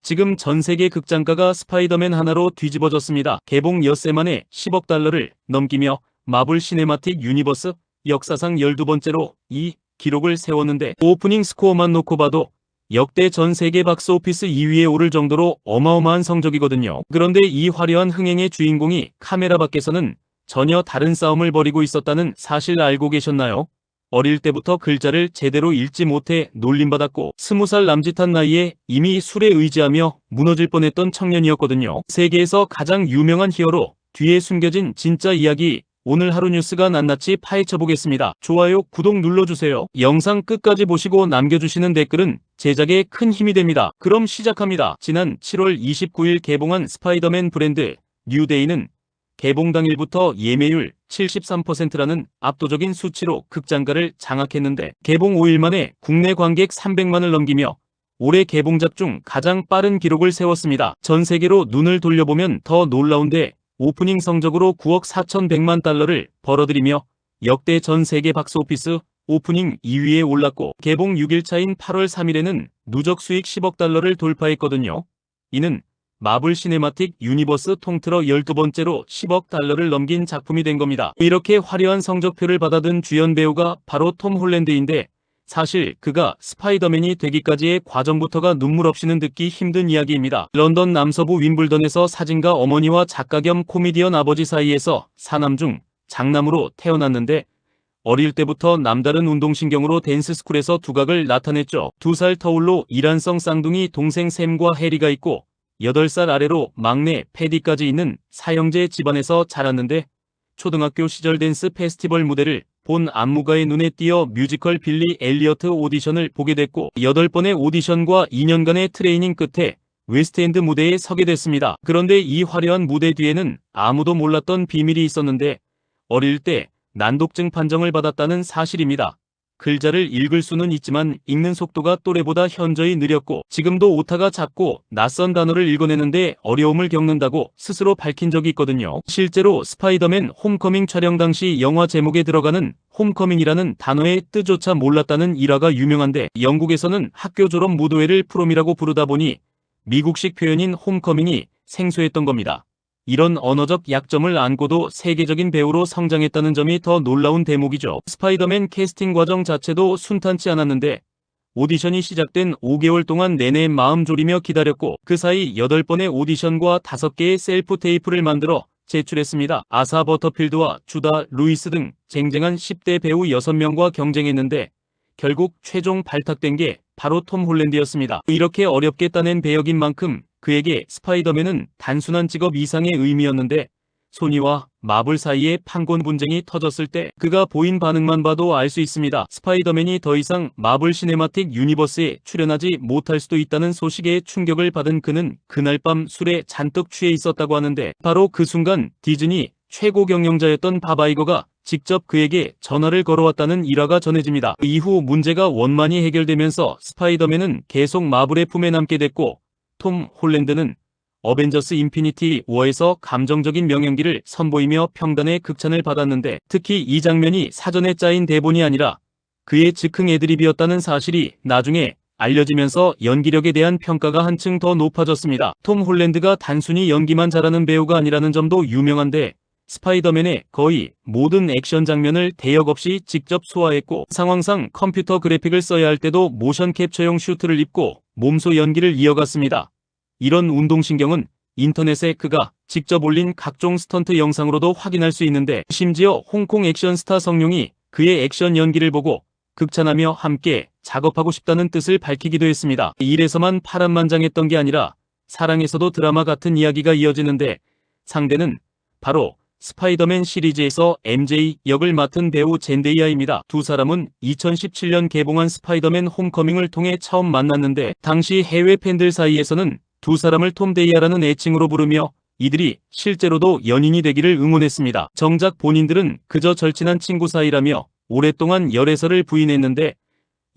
지금 전 세계 극장가가 스파이더맨 하나로 뒤집어졌습니다. 개봉 엿새 만에 10억 달러를 넘기며 마블 시네마틱 유니버스 역사상 12번째로 이 기록을 세웠는데, 오프닝 스코어만 놓고 봐도 역대 전 세계 박스오피스 2위에 오를 정도로 어마어마한 성적이거든요. 그런데 이 화려한 흥행의 주인공이 카메라 밖에서는 전혀 다른 싸움을 벌이고 있었다는 사실 알고 계셨나요? 어릴 때부터 글자를 제대로 읽지 못해 놀림받았고 20살 남짓한 나이에 이미 술에 의지하며 무너질 뻔했던 청년이었거든요. 세계에서 가장 유명한 히어로 뒤에 숨겨진 진짜 이야기, 오늘 하루 뉴스가 낱낱이 파헤쳐보겠습니다. 좋아요, 구독 눌러주세요. 영상 끝까지 보시고 남겨주시는 댓글은 제작에 큰 힘이 됩니다. 그럼 시작합니다. 지난 7월 29일 개봉한 스파이더맨 브랜드 뉴데이는 개봉 당일부터 예매율 73%라는 압도적인 수치로 극장가를 장악했는데, 개봉 5일 만에 국내 관객 300만을 넘기며 올해 개봉작 중 가장 빠른 기록을 세웠습니다. 전 세계로 눈을 돌려보면 더 놀라운데, 오프닝 성적으로 9억 4,100만 달러를 벌어들이며 역대 전 세계 박스오피스 오프닝 2위에 올랐고, 개봉 6일 차인 8월 3일에는 누적 수익 10억 달러를 돌파했거든요. 이는 마블 시네마틱 유니버스 통틀어 12번째로 10억 달러를 넘긴 작품이 된 겁니다. 이렇게 화려한 성적표를 받아든 주연 배우가 바로 톰 홀랜드인데, 사실 그가 스파이더맨이 되기까지의 과정부터가 눈물 없이는 듣기 힘든 이야기입니다. 런던 남서부 윈블던에서 사진가 어머니와 작가 겸 코미디언 아버지 사이에서 사남 중 장남으로 태어났는데, 어릴 때부터 남다른 운동신경으로 댄스스쿨에서 두각을 나타냈죠. 2살 터울로 이란성 쌍둥이 동생 샘과 해리가 있고 8살 아래로 막내 패디까지 있는 사형제 집안에서 자랐는데, 초등학교 시절 댄스 페스티벌 무대를 본 안무가의 눈에 띄어 뮤지컬 빌리 엘리어트 오디션을 보게 됐고, 8번의 오디션과 2년간의 트레이닝 끝에 웨스트엔드 무대에 서게 됐습니다. 그런데 이 화려한 무대 뒤에는 아무도 몰랐던 비밀이 있었는데, 어릴 때 난독증 판정을 받았다는 사실입니다. 글자를 읽을 수는 있지만 읽는 속도가 또래보다 현저히 느렸고, 지금도 오타가 잦고 낯선 단어를 읽어내는데 어려움을 겪는다고 스스로 밝힌 적이 있거든요. 실제로 스파이더맨 홈커밍 촬영 당시 영화 제목에 들어가는 홈커밍이라는 단어의 뜻조차 몰랐다는 일화가 유명한데, 영국에서는 학교 졸업 무도회를 프롬이라고 부르다 보니 미국식 표현인 홈커밍이 생소했던 겁니다. 이런 언어적 약점을 안고도 세계적인 배우로 성장했다는 점이 더 놀라운 대목이죠. 스파이더맨 캐스팅 과정 자체도 순탄치 않았는데, 오디션이 시작된 5개월 동안 내내 마음 졸이며 기다렸고, 그 사이 8번의 오디션과 5개의 셀프 테이프를 만들어 제출했습니다. 아사 버터필드와 주다 루이스 등 쟁쟁한 10대 배우 6명과 경쟁했는데, 결국 최종 발탁된 게 바로 톰 홀랜드였습니다. 이렇게 어렵게 따낸 배역인 만큼 그에게 스파이더맨은 단순한 직업 이상의 의미였는데, 소니와 마블 사이에 판권 분쟁이 터졌을 때 그가 보인 반응만 봐도 알 수 있습니다. 스파이더맨이 더 이상 마블 시네마틱 유니버스에 출연하지 못할 수도 있다는 소식에 충격을 받은 그는 그날 밤 술에 잔뜩 취해 있었다고 하는데, 바로 그 순간 디즈니 최고 경영자였던 밥 아이거가 직접 그에게 전화를 걸어왔다는 일화가 전해집니다. 이후 문제가 원만히 해결되면서 스파이더맨은 계속 마블의 품에 남게 됐고, 톰 홀랜드는 어벤져스 인피니티 워에서 감정적인 명연기를 선보이며 평단의 극찬을 받았는데, 특히 이 장면이 사전에 짜인 대본이 아니라 그의 즉흥 애드립이었다는 사실이 나중에 알려지면서 연기력에 대한 평가가 한층 더 높아졌습니다. 톰 홀랜드가 단순히 연기만 잘하는 배우가 아니라는 점도 유명한데, 스파이더맨의 거의 모든 액션 장면을 대역 없이 직접 소화했고, 상황상 컴퓨터 그래픽을 써야 할 때도 모션 캡처용 슈트를 입고 몸소 연기를 이어갔습니다. 이런 운동신경은 인터넷에 그가 직접 올린 각종 스턴트 영상으로도 확인할 수 있는데, 심지어 홍콩 액션 스타 성룡이 그의 액션 연기를 보고 극찬하며 함께 작업하고 싶다는 뜻을 밝히기도 했습니다. 이래서만 파란만장했던 게 아니라 사랑에서도 드라마 같은 이야기가 이어지는데, 상대는 바로 스파이더맨 시리즈에서 MJ 역을 맡은 배우 젠데이아입니다. 두 사람은 2017년 개봉한 스파이더맨 홈커밍을 통해 처음 만났는데, 당시 해외 팬들 사이에서는 두 사람을 톰데이아라는 애칭으로 부르며 이들이 실제로도 연인이 되기를 응원했습니다. 정작 본인들은 그저 절친한 친구 사이라며 오랫동안 열애설을 부인했는데,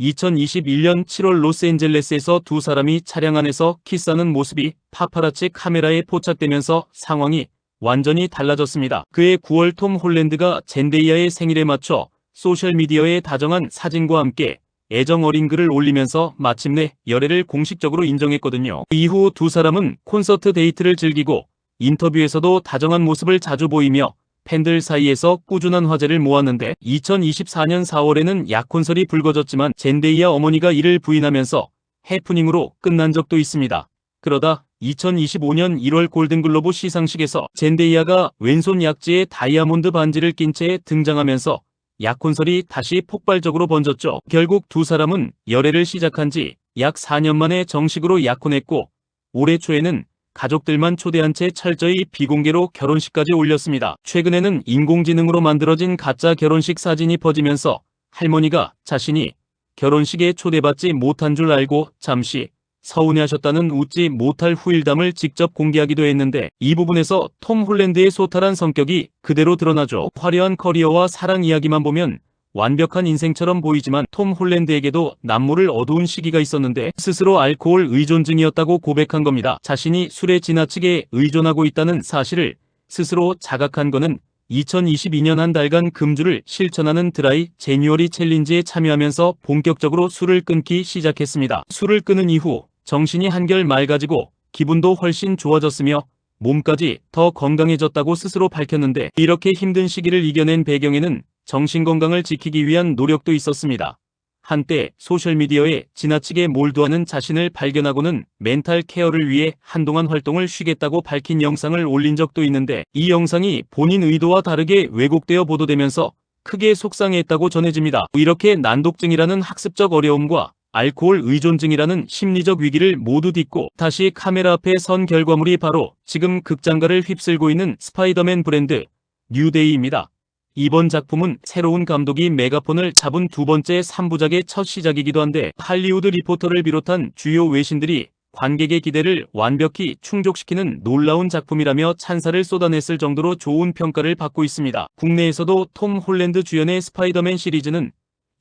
2021년 7월 로스앤젤레스에서 두 사람이 차량 안에서 키스하는 모습이 파파라치 카메라에 포착되면서 상황이 완전히 달라졌습니다. 그해 9월 톰 홀랜드가 젠데이아의 생일에 맞춰 소셜미디어에 다정한 사진과 함께 애정 어린 글을 올리면서 마침내 열애를 공식적으로 인정했거든요. 이후 두 사람은 콘서트 데이트를 즐기고 인터뷰에서도 다정한 모습을 자주 보이며 팬들 사이에서 꾸준한 화제를 모았는데 2024년 4월에는 약혼설이 불거졌지만 젠데이아 어머니가 이를 부인하면서 해프닝으로 끝난 적도 있습니다. 그러다 2025년 1월 골든글로브 시상식에서 젠데이아가 왼손 약지에 다이아몬드 반지를 낀 채 등장하면서 약혼설이 다시 폭발적으로 번졌죠. 결국 두 사람은 열애를 시작한 지 약 4년 만에 정식으로 약혼했고 올해 초에는 가족들만 초대한 채 철저히 비공개로 결혼식까지 올렸습니다. 최근에는 인공지능으로 만들어진 가짜 결혼식 사진이 퍼지면서 할머니가 자신이 결혼식에 초대받지 못한 줄 알고 잠시 서운해하셨다는 웃지 못할 후일담을 직접 공개하기도 했는데 이 부분에서 톰 홀랜드의 소탈한 성격이 그대로 드러나죠. 화려한 커리어와 사랑 이야기만 보면 완벽한 인생처럼 보이지만 톰 홀랜드에게도 남모를 어두운 시기가 있었는데 스스로 알코올 의존증이었다고 고백한 겁니다. 자신이 술에 지나치게 의존하고 있다는 사실을 스스로 자각한 그는 2022년 한 달간 금주를 실천하는 드라이 제뉴어리 챌린지에 참여하면서 본격적으로 술을 끊기 시작했습니다. 술을 끊은 이후 정신이 한결 맑아지고 기분도 훨씬 좋아졌으며 몸까지 더 건강해졌다고 스스로 밝혔는데 이렇게 힘든 시기를 이겨낸 배경에는 정신건강을 지키기 위한 노력도 있었습니다. 한때 소셜미디어에 지나치게 몰두하는 자신을 발견하고는 멘탈 케어를 위해 한동안 활동을 쉬겠다고 밝힌 영상을 올린 적도 있는데 이 영상이 본인 의도와 다르게 왜곡되어 보도되면서 크게 속상해했다고 전해집니다. 이렇게 난독증이라는 학습적 어려움과 알코올 의존증이라는 심리적 위기를 모두 딛고 다시 카메라 앞에 선 결과물이 바로 지금 극장가를 휩쓸고 있는 스파이더맨 브랜드 뉴데이입니다. 이번 작품은 새로운 감독이 메가폰을 잡은 두 번째 3부작의 첫 시작이기도 한데 할리우드 리포터를 비롯한 주요 외신들이 관객의 기대를 완벽히 충족시키는 놀라운 작품이라며 찬사를 쏟아냈을 정도로 좋은 평가를 받고 있습니다. 국내에서도 톰 홀랜드 주연의 스파이더맨 시리즈는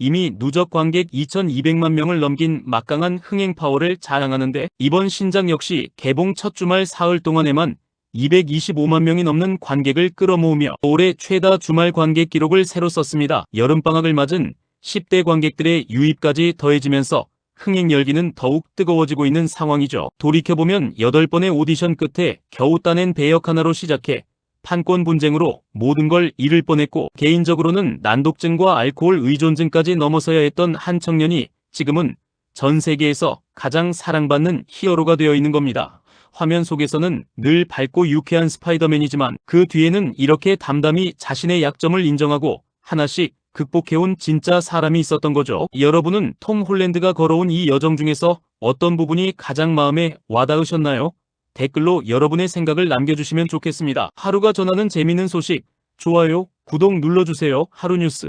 이미 누적 관객 2,200만 명을 넘긴 막강한 흥행 파워를 자랑하는데 이번 신작 역시 개봉 첫 주말 사흘 동안에만 225만 명이 넘는 관객을 끌어모으며 올해 최다 주말 관객 기록을 새로 썼습니다. 여름방학을 맞은 10대 관객들의 유입까지 더해지면서 흥행 열기는 더욱 뜨거워지고 있는 상황이죠. 돌이켜보면 8번의 오디션 끝에 겨우 따낸 배역 하나로 시작해 판권 분쟁으로 모든 걸 잃을 뻔했고 개인적으로는 난독증과 알코올 의존증까지 넘어서야 했던 한 청년이 지금은 전 세계에서 가장 사랑받는 히어로가 되어 있는 겁니다. 화면 속에서는 늘 밝고 유쾌한 스파이더맨이지만 그 뒤에는 이렇게 담담히 자신의 약점을 인정하고 하나씩 극복해온 진짜 사람이 있었던 거죠. 여러분은 톰 홀랜드가 걸어온 이 여정 중에서 어떤 부분이 가장 마음에 와닿으셨나요? 댓글로 여러분의 생각을 남겨주시면 좋겠습니다. 하루가 전하는 재미있는 소식, 좋아요, 구독 눌러주세요. 하루뉴스